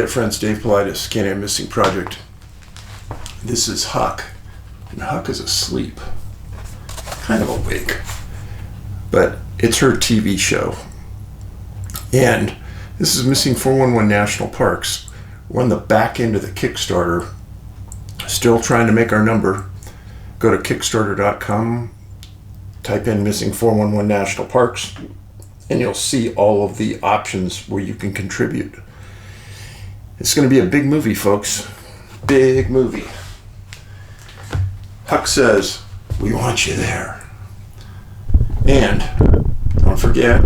Friends, Dave Paulides, CanAm Missing Project. This is Huck, and Huck is asleep, kind of awake, but it's her TV show. And this is Missing 411 National Parks. We're on the back end of the Kickstarter, still trying to make our number. Go to Kickstarter.com, type in Missing 411 National Parks, and you'll see all of the options where you can contribute. It's going to be a big movie, folks. Big movie. Huck says, we want you there. And don't forget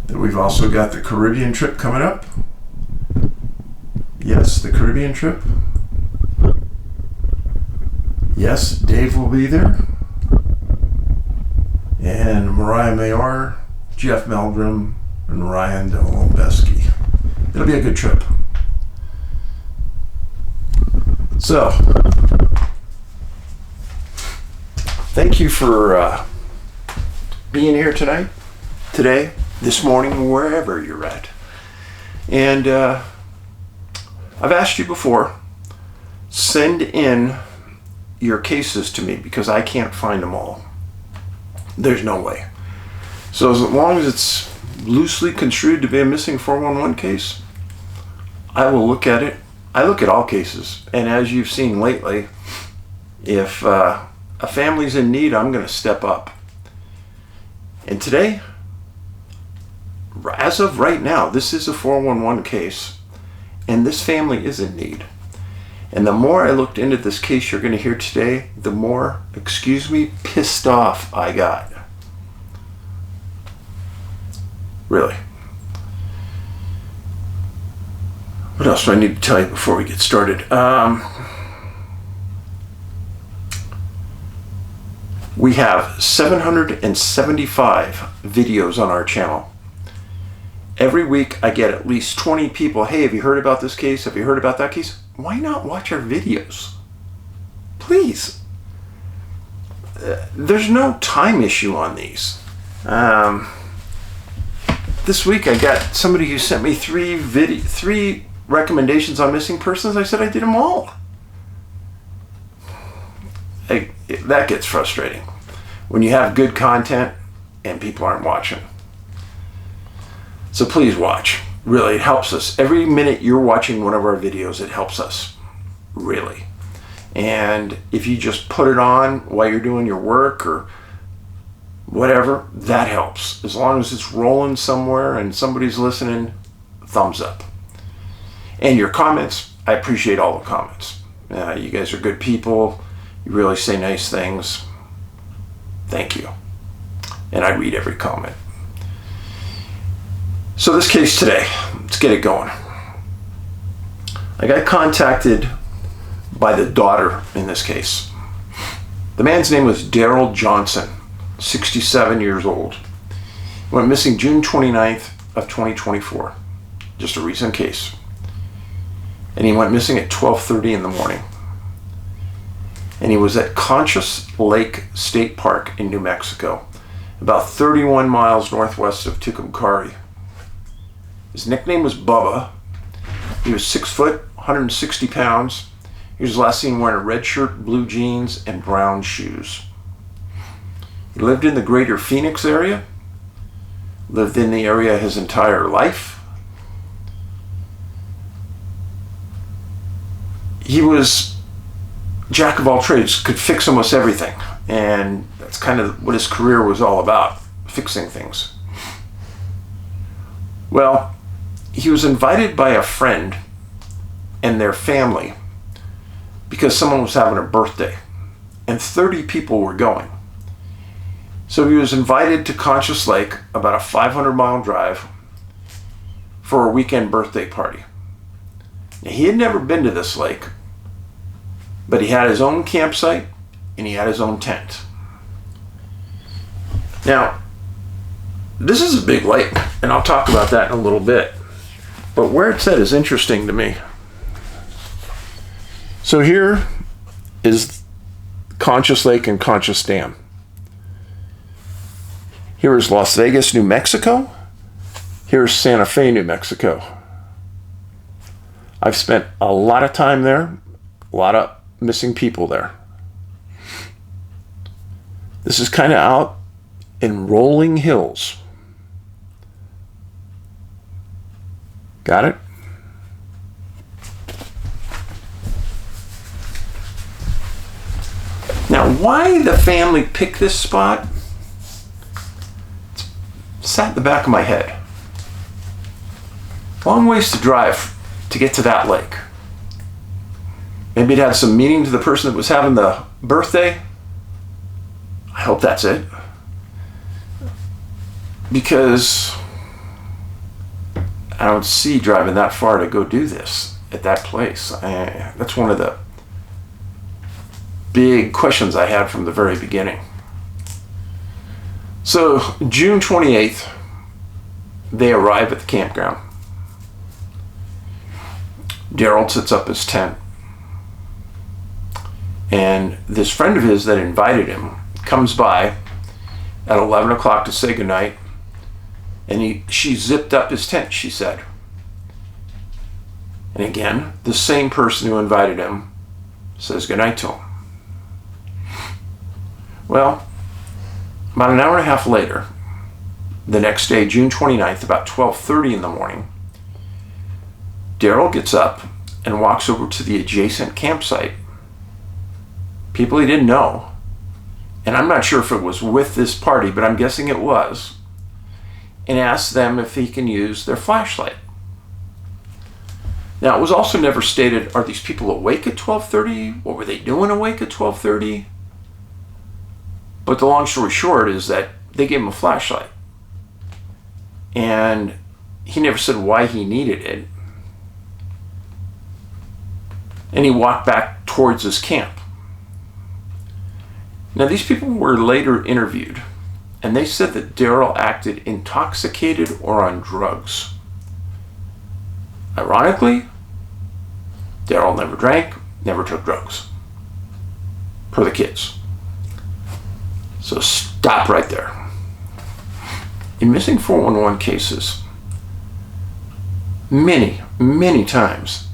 that we've also got the Caribbean trip coming up. Yes, the Caribbean trip. Yes, Dave will be there. And Mariah Mayor, Jeff Meldrum, and Ryan Dolombeski. It'll be a good trip. So, thank you for being here today, this morning, wherever you're at. And I've asked you before, send in your cases to me because I can't find them all. There's no way. So as long as it's loosely construed to be a missing 411 case, I will look at it. I look at all cases, and as you've seen lately, if a family's in need, I'm going to step up. And today, as of right now, this is a 411 case, and this family is in need. And the more I looked into this case you're going to hear today, the more, pissed off I got. Really. What else do I need to tell you before we get started? We have 775 videos on our channel. Every week I get at least 20 people, hey, have you heard about this case? Have you heard about that case? Why not watch our videos? Please. There's no time issue on these. This week I got somebody who sent me three recommendations on missing persons. I said I did them all. That gets frustrating when you have good content and people aren't watching. So please watch. Really, it helps us. Every minute you're watching one of our videos, it helps us. Really. And if you just put it on while you're doing your work or whatever, that helps. As long as it's rolling somewhere and somebody's listening, thumbs up. And your comments, I appreciate all the comments. You guys are good people. You really say nice things. Thank you. And I read every comment. So this case today, let's get it going. I got contacted by the daughter in this case. The man's name was Darrell Johnson, 67 years old. Went missing June 29th of 2024. Just a recent case. And he went missing at 12:30 in the morning. And he was at Conscious Lake State Park in New Mexico, about 31 miles northwest of Tucumcari. His nickname was Bubba. He was 6 foot, 160 pounds. He was last seen wearing a red shirt, blue jeans, and brown shoes. He lived in the greater Phoenix area, lived in the area his entire life. He was jack of all trades, could fix almost everything. And that's kind of what his career was all about, fixing things. Well, he was invited by a friend and their family because someone was having a birthday and 30 people were going. So he was invited to Conscious Lake, about a 500-mile drive, for a weekend birthday party. Now, he had never been to this lake, but he had his own campsite and he had his own tent. Now, this is a big lake, and I'll talk about that in a little bit. But where it's at is interesting to me. So here is Conscious Lake and Conscious Dam. Here is Las Vegas, New Mexico. Here's Santa Fe, New Mexico. I've spent a lot of time there, a lot of missing people there. This is kind of out in rolling hills. Got it? Now, why the family picked this spot? It's sat in the back of my head. Long ways to drive to get to that lake. Maybe it had some meaning to the person that was having the birthday. I hope that's it. Because I don't see driving that far to go do this at that place. That's one of the big questions I had from the very beginning. So June 28th, they arrive at the campground. Darrell sets up his tent. And this friend of his that invited him comes by at 11 o'clock to say goodnight. And she zipped up his tent, she said. And again, the same person who invited him says goodnight to him. Well, about an hour and a half later, the next day, June 29th, about 12:30 in the morning, Darrell gets up and walks over to the adjacent campsite. People he didn't know, and I'm not sure if it was with this party, but I'm guessing it was, and asks them if he can use their flashlight. Now, it was also never stated, are these people awake at 12:30? What were they doing awake at 12:30? But the long story short is that they gave him a flashlight. And he never said why he needed it. And he walked back towards his camp. Now, these people were later interviewed, and they said that Darrell acted intoxicated or on drugs. Ironically, Darrell never drank, never took drugs. Per the kids. So stop right there. In missing 411 cases, many, many times,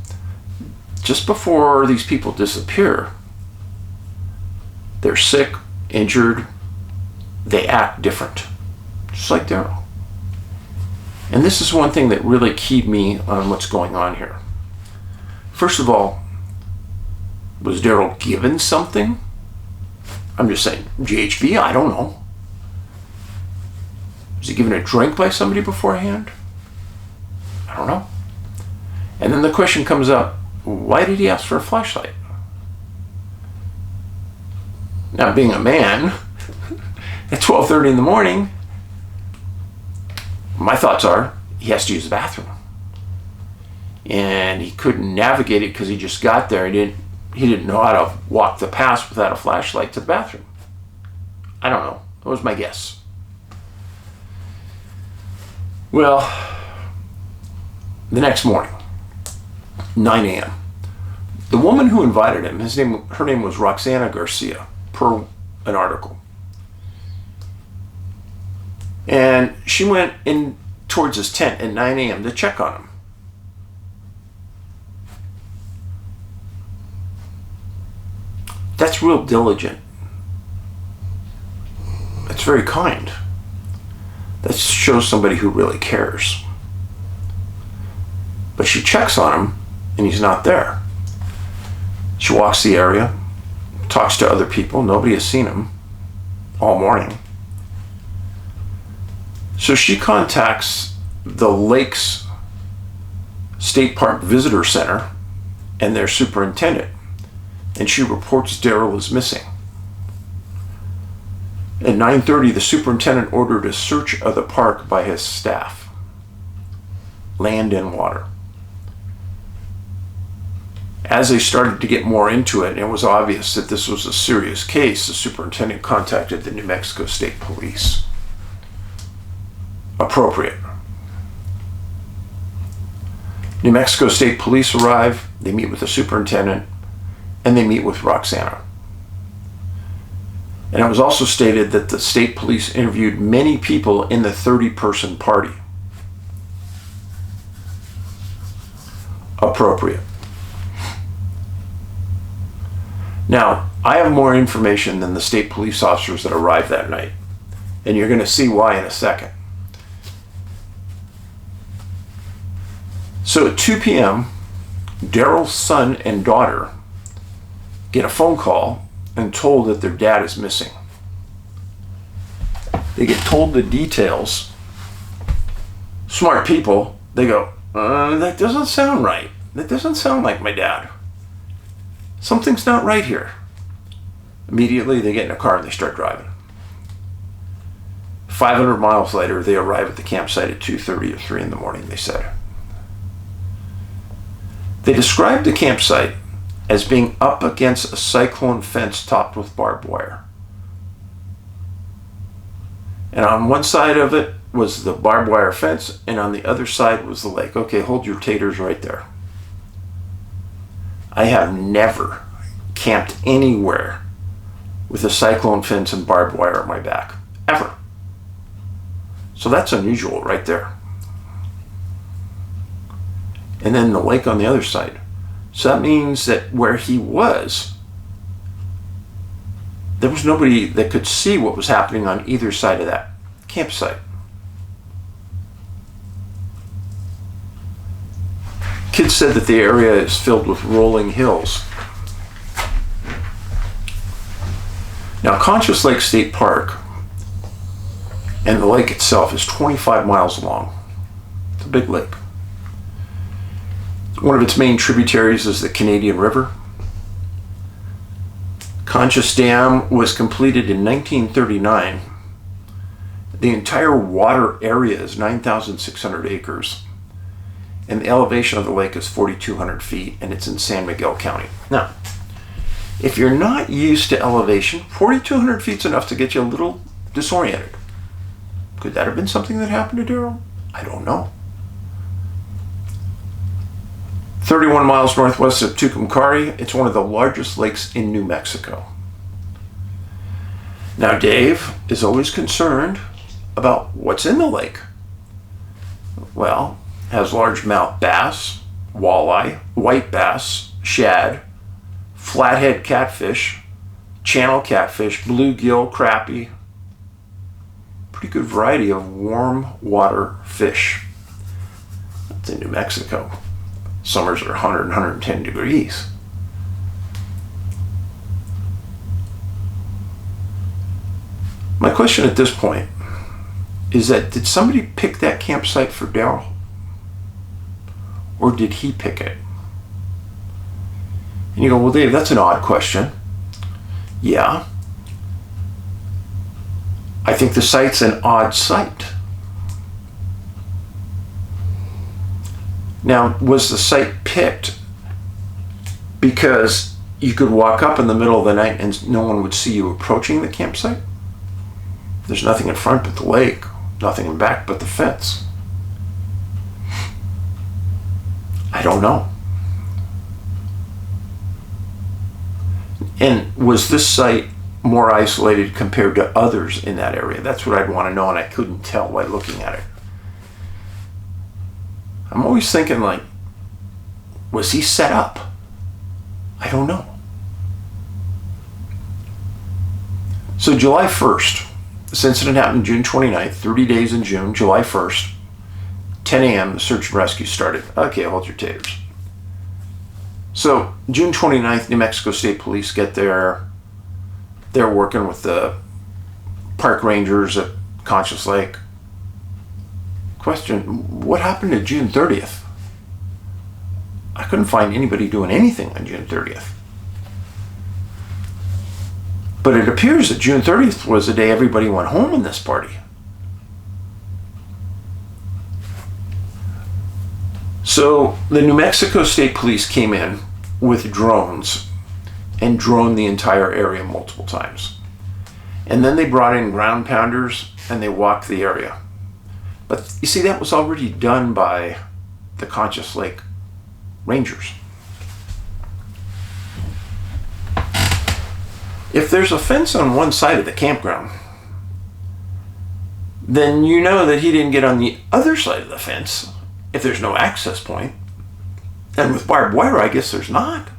just before these people disappear, they're sick, injured, they act different, just like Darrell. And this is one thing that really keyed me on what's going on here. First of all, was Darrell given something? I'm just saying, GHB, I don't know. Was he given a drink by somebody beforehand? I don't know. And then the question comes up, why did he ask for a flashlight? Now, being a man, at 12:30 in the morning, my thoughts are, he has to use the bathroom. And he couldn't navigate it because he just got there. He didn't know how to walk the path without a flashlight to the bathroom. I don't know. That was my guess. Well, the next morning, 9 a.m., the woman who invited him, her name was Roxana Garcia, per an article. And she went in towards his tent at 9 a.m. to check on him. That's real diligent. That's very kind. That shows somebody who really cares. But she checks on him, and he's not there. She walks the area, talks to other people. Nobody has seen him all morning. So she contacts the Lakes State Park Visitor Center and their superintendent, and she reports Darrell is missing. At 9:30, the superintendent ordered a search of the park by his staff, land and water. As they started to get more into it, and it was obvious that this was a serious case, the superintendent contacted the New Mexico State Police. Appropriate. New Mexico State Police arrive, they meet with the superintendent, and they meet with Roxana. And it was also stated that the state police interviewed many people in the 30-person party. appropriate. Now, I have more information than the state police officers that arrived that night, and you're going to see why in a second. So at 2 p.m., Darrell's son and daughter get a phone call and told that their dad is missing. They get told the details. Smart people, they go, that doesn't sound right. That doesn't sound like my dad. Something's not right here. Immediately, they get in a car and they start driving. 500 miles later, they arrive at the campsite at 2:30 or 3 in the morning, they said. They described the campsite as being up against a cyclone fence topped with barbed wire. And on one side of it was the barbed wire fence, and on the other side was the lake. Okay, hold your taters right there. I have never camped anywhere with a cyclone fence and barbed wire at my back, ever. So that's unusual right there. And then the lake on the other side. So that means that where he was, there was nobody that could see what was happening on either side of that campsite. Kids said that the area is filled with rolling hills. Now, Conscious Lake State Park and the lake itself is 25 miles long. It's a big lake. One of its main tributaries is the Canadian River. Conscious Dam was completed in 1939. The entire water area is 9,600 acres. And the elevation of the lake is 4,200 feet, and it's in San Miguel County. Now, if you're not used to elevation, 4,200 feet is enough to get you a little disoriented. Could that have been something that happened to Darrell? I don't know. 31 miles northwest of Tucumcari, it's one of the largest lakes in New Mexico. Now, Dave is always concerned about what's in the lake. Well, it has largemouth bass, walleye, white bass, shad, flathead catfish, channel catfish, bluegill, crappie. Pretty good variety of warm water fish. That's in New Mexico. Summers are 100 and 110 degrees. My question at this point is that did somebody pick that campsite for Darrell? Or did he pick it? And you go, well, Dave, that's an odd question. Yeah. I think the site's an odd site. Now, was the site picked because you could walk up in the middle of the night and no one would see you approaching the campsite? There's nothing in front but the lake, nothing in back but the fence. I don't know. And was this site more isolated compared to others in that area? That's what I'd want to know, and I couldn't tell by looking at it. I'm always thinking, like, was he set up? I don't know. So July 1st, this incident happened June 29th, 30 days in June, July 1st, 10 a.m., the search and rescue started. Okay, hold your taters. So June 29th, New Mexico State Police get there. They're working with the park rangers at Conscious Lake. Question, what happened to June 30th? I couldn't find anybody doing anything on June 30th. But it appears that June 30th was the day everybody went home in this party. So the New Mexico State Police came in with drones and droned the entire area multiple times. And then they brought in ground pounders and they walked the area. But you see, that was already done by the Conscious Lake Rangers. If there's a fence on one side of the campground, then you know that he didn't get on the other side of the fence if there's no access point. And with barbed wire, I guess there's not.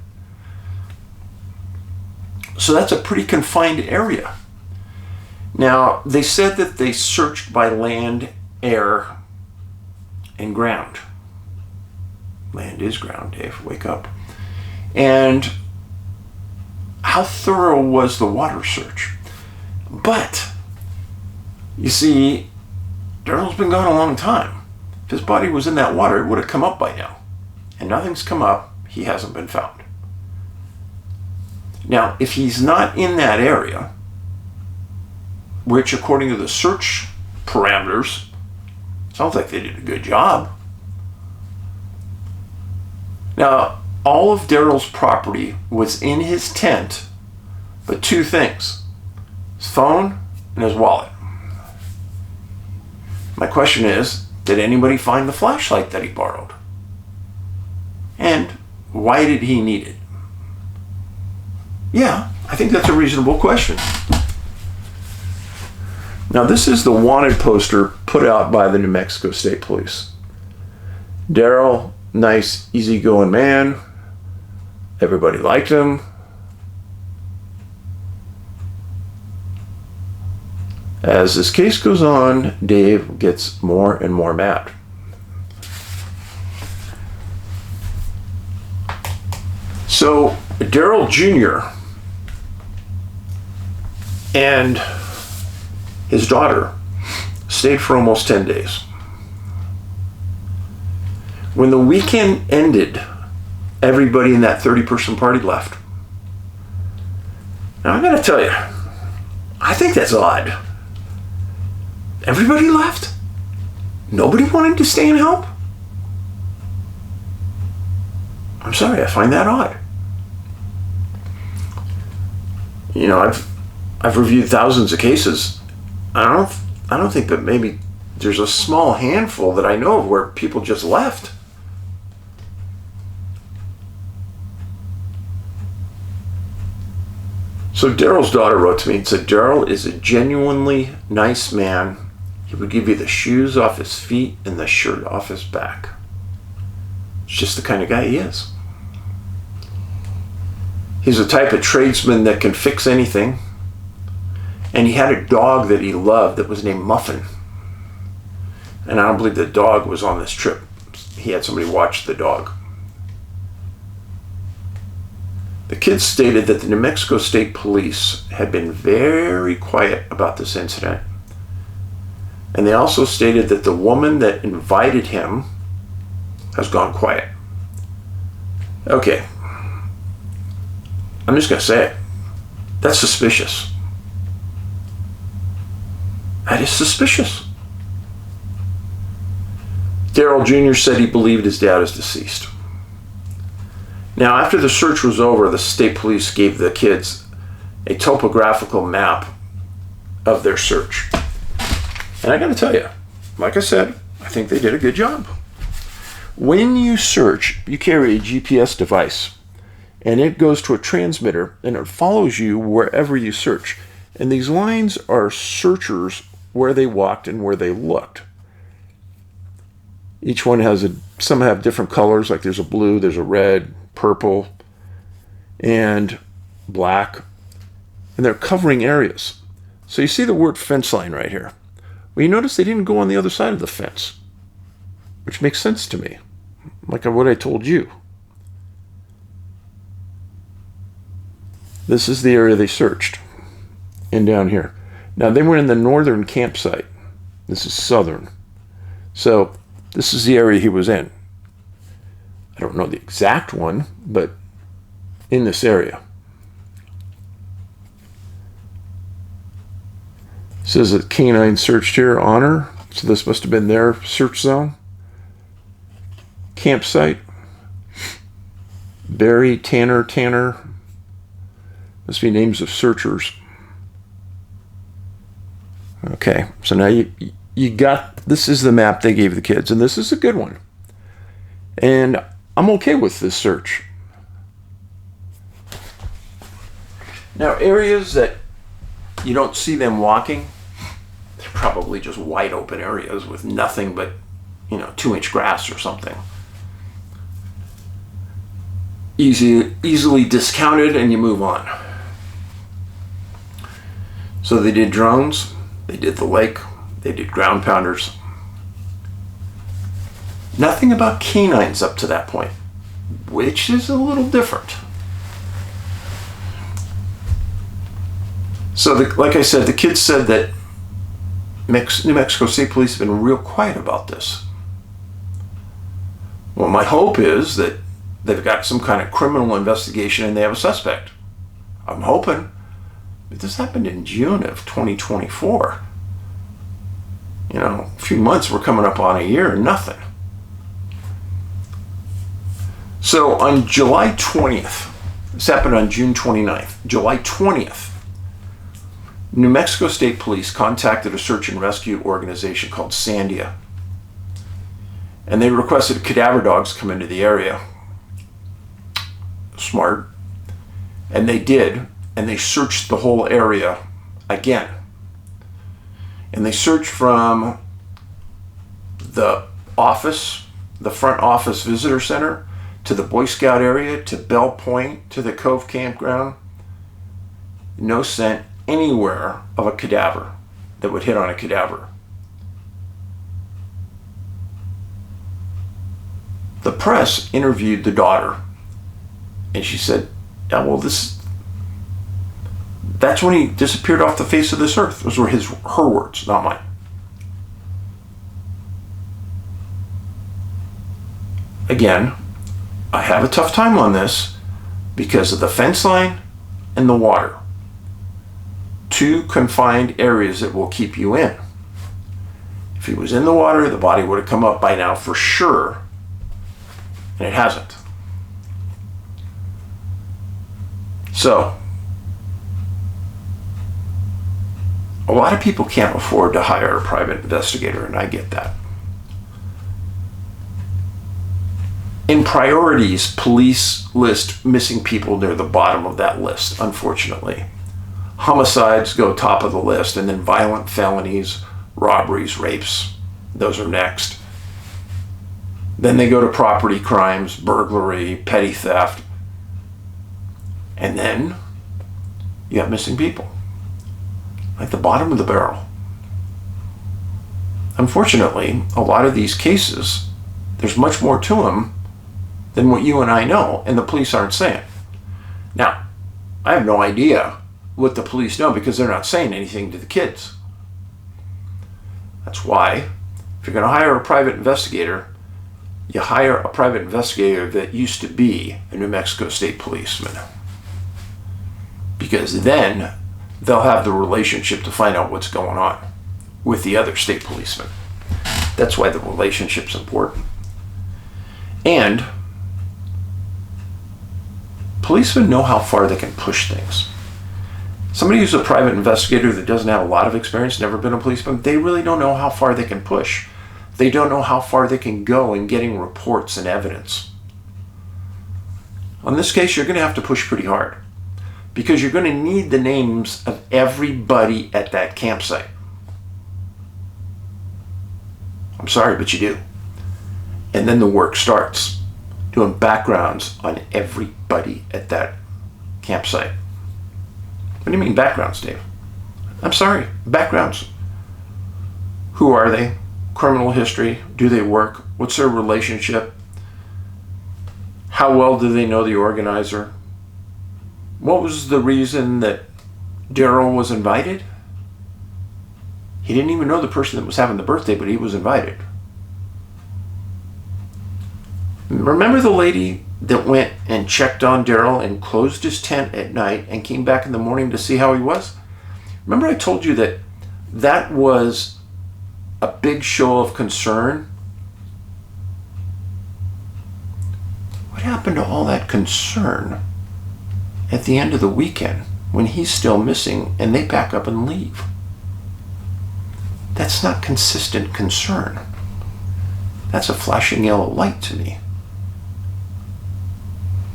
So that's a pretty confined area. Now, they said that they searched by land, air, and ground. Land is ground, Dave. Wake up. And how thorough was the water search? But, you see, Darrell's been gone a long time. If his body was in that water, it would have come up by now. And nothing's come up. He hasn't been found. Now, if he's not in that area, which according to the search parameters, sounds like they did a good job. Now, all of Darrell's property was in his tent, but two things: his phone and his wallet. My question is, did anybody find the flashlight that he borrowed? And why did he need it? Yeah, I think that's a reasonable question. Now, this is the wanted poster put out by the New Mexico State Police. Darrell, nice, easygoing man. Everybody liked him. As this case goes on, Dave gets more and more mad. So, Darrell Jr. and his daughter stayed for almost 10 days. When the weekend ended, everybody in that 30-person party left. Now, I gotta tell you, I think that's odd. Everybody left? Nobody wanted to stay and help? I'm sorry, I find that odd. You know, I've reviewed thousands of cases. I don't think that maybe there's a small handful that I know of where people just left. So Darrell's daughter wrote to me and said, Darrell is a genuinely nice man. He would give you the shoes off his feet and the shirt off his back. It's just the kind of guy he is. He's the type of tradesman that can fix anything. And he had a dog that he loved that was named Muffin. And I don't believe the dog was on this trip. He had somebody watch the dog. The kids stated that the New Mexico State Police had been very quiet about this incident. And they also stated that the woman that invited him has gone quiet. Okay. I'm just going to say it. That's suspicious. That is suspicious. Darrell Jr. said he believed his dad is deceased. Now, after the search was over, the state police gave the kids a topographical map of their search. And I got to tell you, like I said, I think they did a good job. When you search, you carry a GPS device, and it goes to a transmitter, and it follows you wherever you search. And these lines are searchers where they walked and where they looked. Each one has some have different colors, like there's a blue, there's a red, purple, and black. And they're covering areas. So you see the word fence line right here. Well, you notice they didn't go on the other side of the fence, which makes sense to me, like what I told you. This is the area they searched, and down here. Now, they were in the northern campsite. This is southern. So this is the area he was in. I don't know the exact one, but in this area. It says that canine searched here, honor. So this must have been their search zone. Campsite. Barry, Tanner. Must be names of searchers. Okay, so now you got, this is the map they gave the kids, and this is a good one. And I'm okay with this search. Now, areas that you don't see them walking, they're probably just wide open areas with nothing but, 2-inch grass or something. easily discounted, and you move on. So they did drones, they did the lake, they did ground pounders. Nothing about canines up to that point, which is a little different. So like I said, the kids said that New Mexico State Police have been real quiet about this. Well, my hope is that they've got some kind of criminal investigation and they have a suspect. I'm hoping. But this happened in June of 2024. You know, a few months, we're coming up on a year and nothing. So on July 20th, this happened on June 29th, July 20th, New Mexico State Police contacted a search and rescue organization called Sandia. And they requested cadaver dogs come into the area. Smart. And they did. And they searched the whole area again. And they searched from the office, the front office visitor center, to the Boy Scout area, to Bell Point, to the Cove campground. No scent anywhere of a cadaver that would hit on a cadaver. The press interviewed the daughter, and she said, yeah, well, that's when he disappeared off the face of this earth. Those were her words, not mine. Again, I have a tough time on this because of the fence line and the water. Two confined areas that will keep you in. If he was in the water, the body would have come up by now for sure, and it hasn't. So, a lot of people can't afford to hire a private investigator, and I get that. In priorities, police list missing people near the bottom of that list, unfortunately. Homicides go top of the list, and then violent felonies, robberies, rapes, those are next. Then they go to property crimes, burglary, petty theft. And then you have missing people. Like the bottom of the barrel. Unfortunately, a lot of these cases, there's much more to them than what you and I know, and the police aren't saying. Now, I have no idea what the police know because they're not saying anything to the kids. That's why, if you're going to hire a private investigator, you hire a private investigator that used to be a New Mexico State policeman. Because then they'll have the relationship to find out what's going on with the other state policemen. That's why the relationship's important. And policemen know how far they can push things. Somebody who's a private investigator that doesn't have a lot of experience, never been a policeman, they really don't know how far they can push. They don't know how far they can go in getting reports and evidence. On this case, you're going to have to push pretty hard because you're going to need the names of everybody at that campsite. I'm sorry, but you do. And then the work starts, doing backgrounds on everybody at that campsite. What do you mean backgrounds, Dave? I'm sorry, backgrounds. Who are they? Criminal history? Do they work? What's their relationship? How well do they know the organizer? What was the reason that Darrell was invited? He didn't even know the person that was having the birthday, but he was invited. Remember the lady that went and checked on Darrell and closed his tent at night and came back in the morning to see how he was? Remember I told you that that was a big show of concern? What happened to all that concern at the end of the weekend when he's still missing and they pack up and leave? That's not consistent concern. That's a flashing yellow light to me.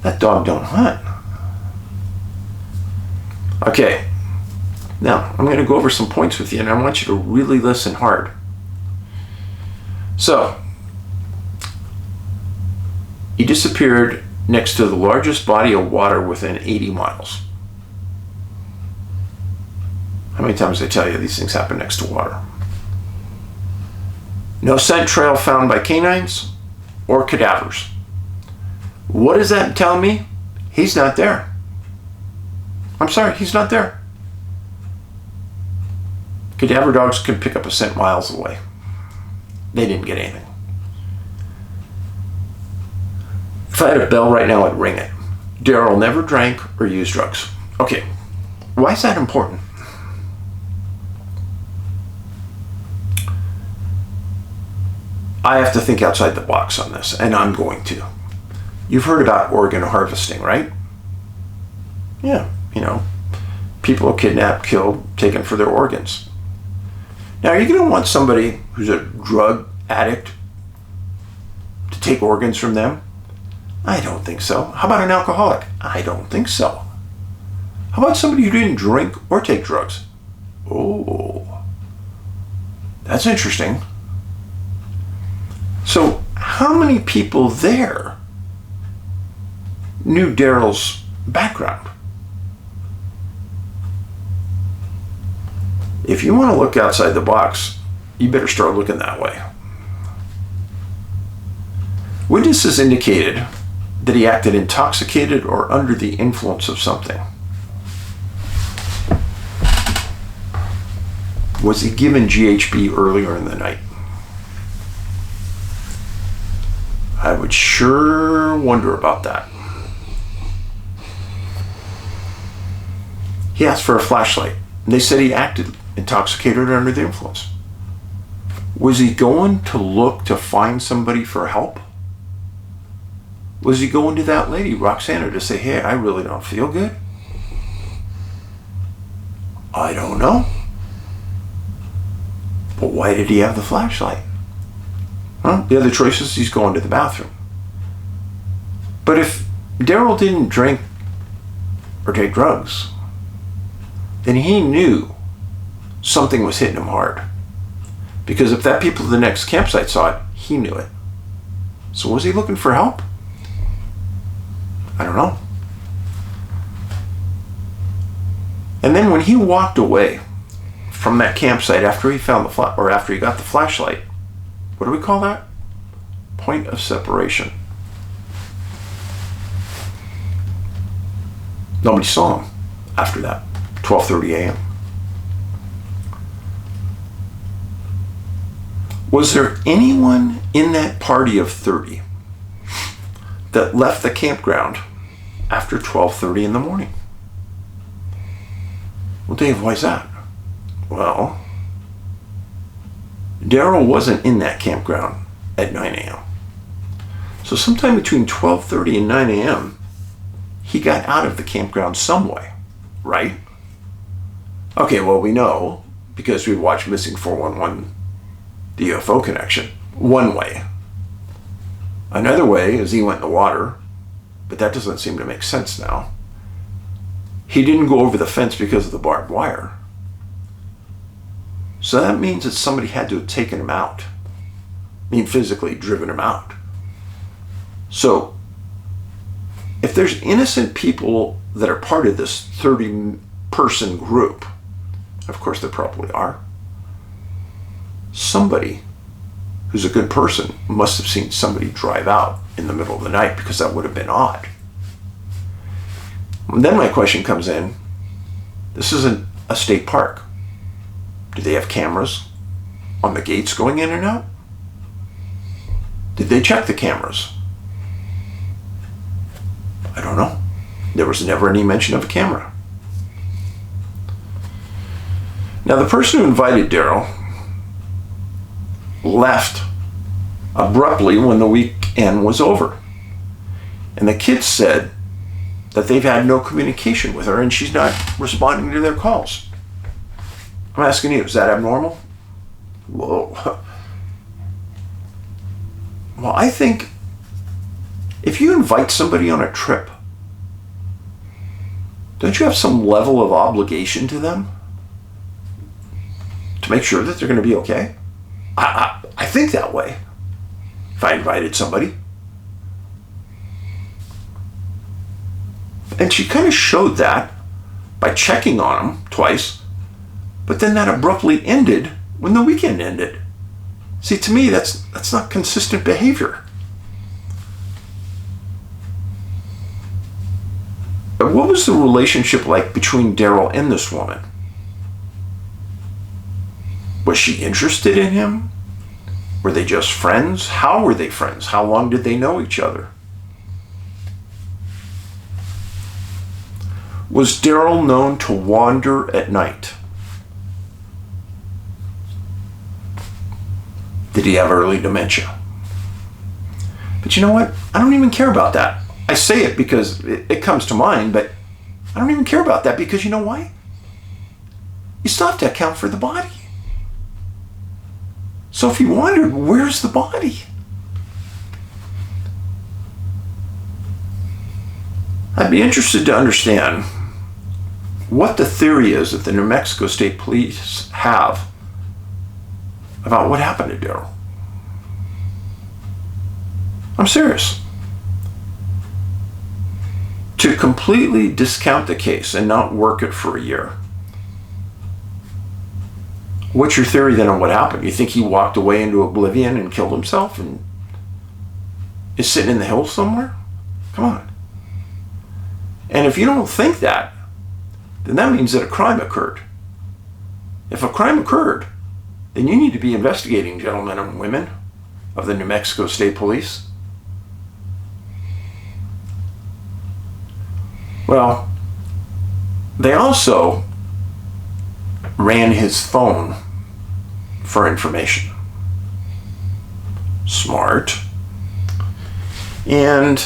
That dog don't hunt. Okay, now I'm going to go over some points with you and I want you to really listen hard. So, he disappeared next to the largest body of water within 80 miles. How many times did I tell you these things happen next to water? No scent trail found by canines or cadavers. What does that tell me? He's not there. I'm sorry, he's not there. Cadaver dogs can pick up a scent miles away. They didn't get anything. If I had a bell right now, I'd ring it. Darrell never drank or used drugs. Okay, why is that important? I have to think outside the box on this, and I'm going to. You've heard about organ harvesting, right? Yeah, people kidnapped, killed, taken for their organs. Now, are you going to want somebody who's a drug addict to take organs from them? I don't think so. How about an alcoholic? I don't think so. How about somebody who didn't drink or take drugs? Oh, that's interesting. So, how many people there knew Darrell's background? If you want to look outside the box, you better start looking that way. Witnesses indicated that he acted intoxicated or under the influence of something. Was he given GHB earlier in the night? I would sure wonder about that. He asked for a flashlight, and they said he acted intoxicated or under the influence. Was he going to look to find somebody for help? Was he going to that lady, Roxana, to say, hey, I really don't feel good? I don't know. But why did he have the flashlight? The other choice is he's going to the bathroom. But if Darrell didn't drink or take drugs, then he knew something was hitting him hard. Because if that people at the next campsite saw it, he knew it. So was he looking for help? I don't know. And then when he walked away from that campsite after he found after he got the flashlight, what do we call that? Point of separation. Nobody saw him after that, 12:30 a.m. Was there anyone in that party of 30 that left the campground after 12:30 in the morning? Well, Dave, why is that? Well, Darrell wasn't in that campground at 9 a.m. So sometime between 12:30 and 9 a.m., he got out of the campground some way, right? Okay, well, we know because we watched Missing 411, the UFO connection, one way. Another way is he went in the water, but that doesn't seem to make sense now. He didn't go over the fence because of the barbed wire. So that means that somebody had to have taken him out. I mean, physically driven him out. So, if there's innocent people that are part of this 30-person group, of course there probably are, somebody who's a good person must have seen somebody drive out in the middle of the night, because that would have been odd. And then my question comes in, this isn't a state park. Do they have cameras on the gates going in and out? Did they check the cameras? I don't know. There was never any mention of a camera. Now, the person who invited Darrell left abruptly when the weekend was over. And the kids said that they've had no communication with her and she's not responding to their calls. I'm asking you, is that abnormal? Whoa. Well, I think if you invite somebody on a trip, don't you have some level of obligation to them to make sure that they're going to be okay? I think that way. If I invited somebody. And she kind of showed that by checking on him twice, but then that abruptly ended when the weekend ended. See, to me, that's not consistent behavior. But what was the relationship like between Darrell and this woman? Was she interested in him? Were they just friends? How were they friends? How long did they know each other? Was Darrell known to wander at night? Did he have early dementia? But you know what? I don't even care about that. I say it because it comes to mind, but I don't even care about that because you know why? You still have to account for the body. So if he wandered, where's the body? I'd be interested to understand what the theory is that the New Mexico State Police have about what happened to Darrell. I'm serious. To completely discount the case and not work it for a year. What's your theory then on what happened? You think he walked away into oblivion and killed himself and is sitting in the hills somewhere? Come on. And if you don't think that, then that means that a crime occurred. If a crime occurred, then you need to be investigating, gentlemen and women of the New Mexico State Police. Well, they also ran his phone for information. Smart. And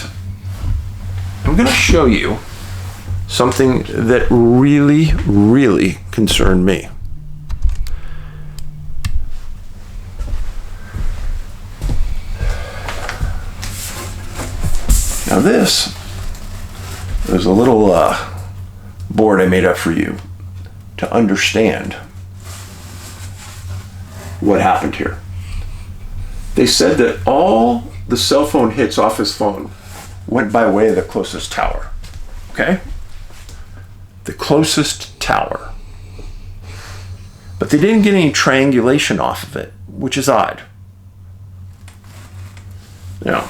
I'm going to show you something that really, really concerned me. Now this is a little board I made up for you to understand what happened here. They said that all the cell phone hits off his phone went by way of the closest tower. Okay? The closest tower. But they didn't get any triangulation off of it, which is odd. Now,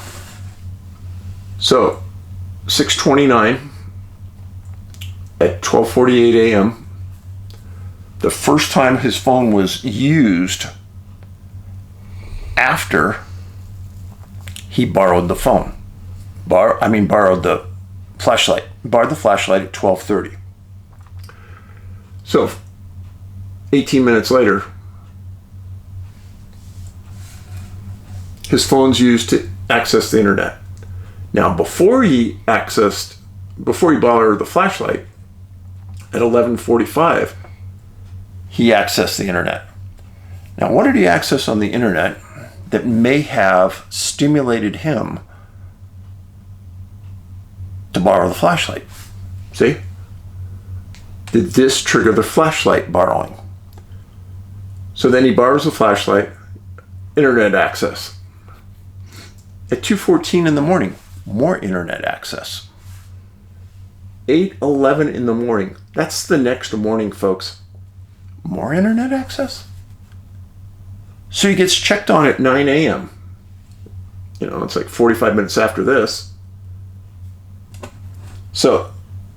so 6:29 at 12:48 a.m., the first time his phone was used after he borrowed the phone. Borrowed the flashlight. Borrowed the flashlight at 12:30. So 18 minutes later, his phone's used to access the internet. Now, before he borrowed the flashlight at 11:45, he accessed the internet. Now, what did he access on the internet that may have stimulated him to borrow the flashlight? See? Did this trigger the flashlight borrowing? So then he borrows the flashlight, internet access. At 2:14 in the morning, more internet access. 8:11 in the morning. That's the next morning, folks. More internet access? So he gets checked on at 9 a.m. It's like 45 minutes after this. So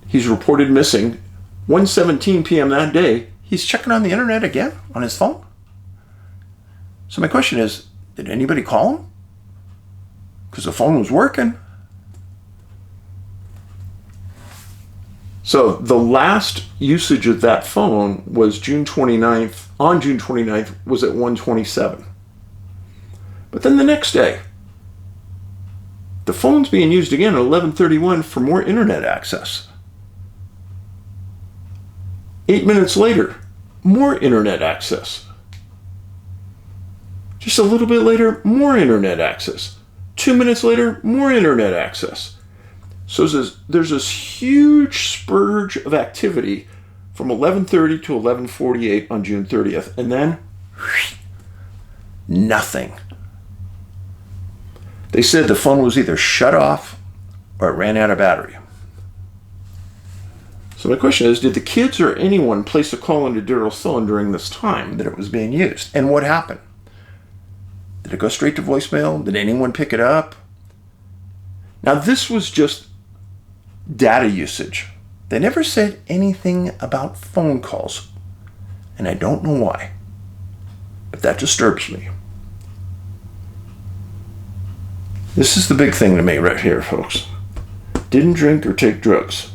he's reported missing. 1:17 p.m. that day, he's checking on the internet again on his phone. So my question is, did anybody call him? Because the phone was working. So the last usage of that phone was June 29th, was at 1:27. But then the next day, the phone's being used again at 11:31 for more internet access. 8 minutes later, more internet access. Just a little bit later, more internet access. 2 minutes later, more internet access. So there's this huge spurge of activity from 11:30 to 11:48 on June 30th, and then nothing. They said the phone was either shut off or it ran out of battery. So my question is, did the kids or anyone place a call into Darrell's phone during this time that it was being used? And what happened? Did it go straight to voicemail? Did anyone pick it up? Now, this was just data usage. They never said anything about phone calls, and I don't know why, but that disturbs me. This is the big thing to me right here, folks. Didn't drink or take drugs.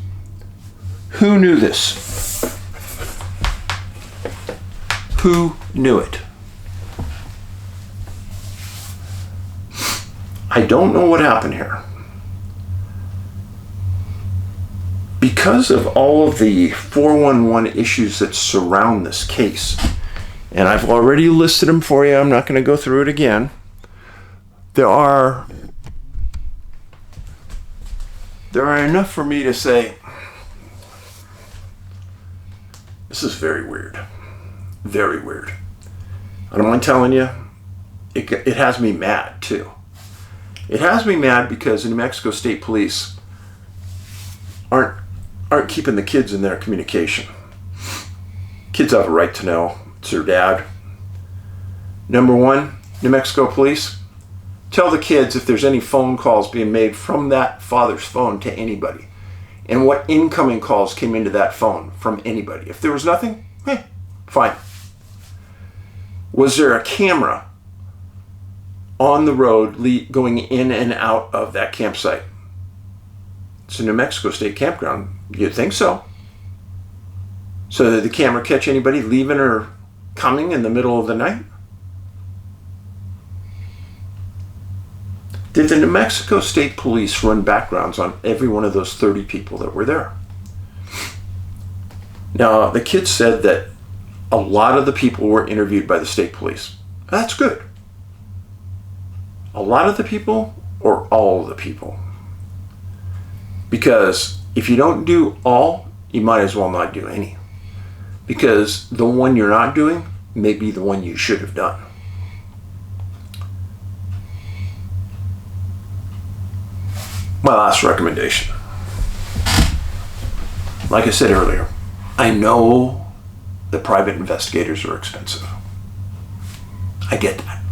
Who knew this? Who knew it? I don't know what happened here. Because of all of the 411 issues that surround this case, and I've already listed them for you, I'm not going to go through it again. There are enough for me to say, this is very weird. Very weird. I don't mind telling you, it has me mad too. It has me mad because the New Mexico State Police aren't keeping the kids in their communication. Kids have a right to know. It's their dad. Number one, New Mexico Police, tell the kids if there's any phone calls being made from that father's phone to anybody, and what incoming calls came into that phone from anybody. If there was nothing, fine. Was there a camera on the road going in and out of that campsite? It's a New Mexico State campground. You'd think so. So did the camera catch anybody leaving or coming in the middle of the night? Did the New Mexico State Police run backgrounds on every one of those 30 people that were there? Now, the kids said that a lot of the people were interviewed by the state police. That's good. A lot of the people or all of the people? Because if you don't do all, you might as well not do any. Because the one you're not doing may be the one you should have done. My last recommendation. Like I said earlier, I know that private investigators are expensive. I get that.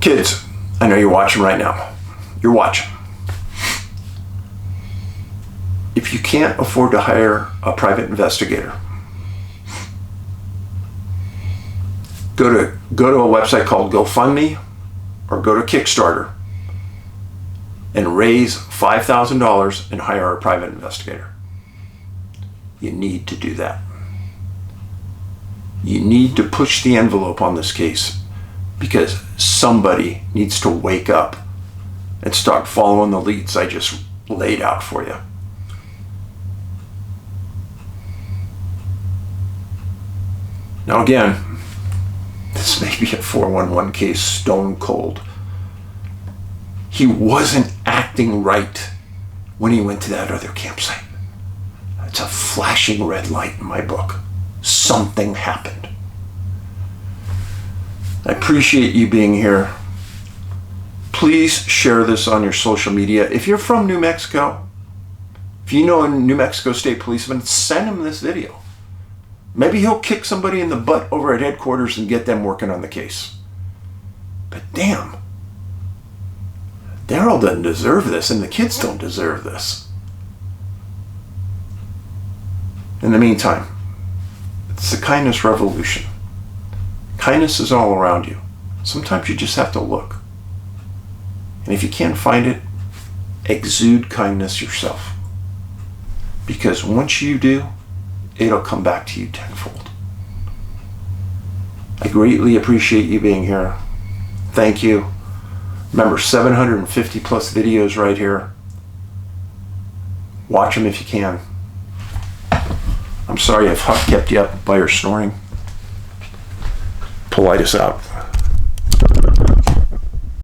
Kids, I know you're watching right now. You're watching. If you can't afford to hire a private investigator, go to a website called GoFundMe or go to Kickstarter and raise $5,000 and hire a private investigator. You need to do that. You need to push the envelope on this case because somebody needs to wake up and start following the leads I just laid out for you. Now again, this may be a 411 case stone cold. He wasn't acting right when he went to that other campsite. It's a flashing red light in my book. Something happened. I appreciate you being here. Please share this on your social media. If you're from New Mexico, if you know a New Mexico State policeman, send him this video. Maybe he'll kick somebody in the butt over at headquarters and get them working on the case. But damn, Darrell doesn't deserve this, and the kids don't deserve this. In the meantime, it's the kindness revolution. Kindness is all around you. Sometimes you just have to look. And if you can't find it, exude kindness yourself. Because once you do, it'll come back to you tenfold. I greatly appreciate you being here. Thank you. Remember, 750 plus videos right here. Watch them if you can. I'm sorry if Huck kept you up by your snoring. Paulides out.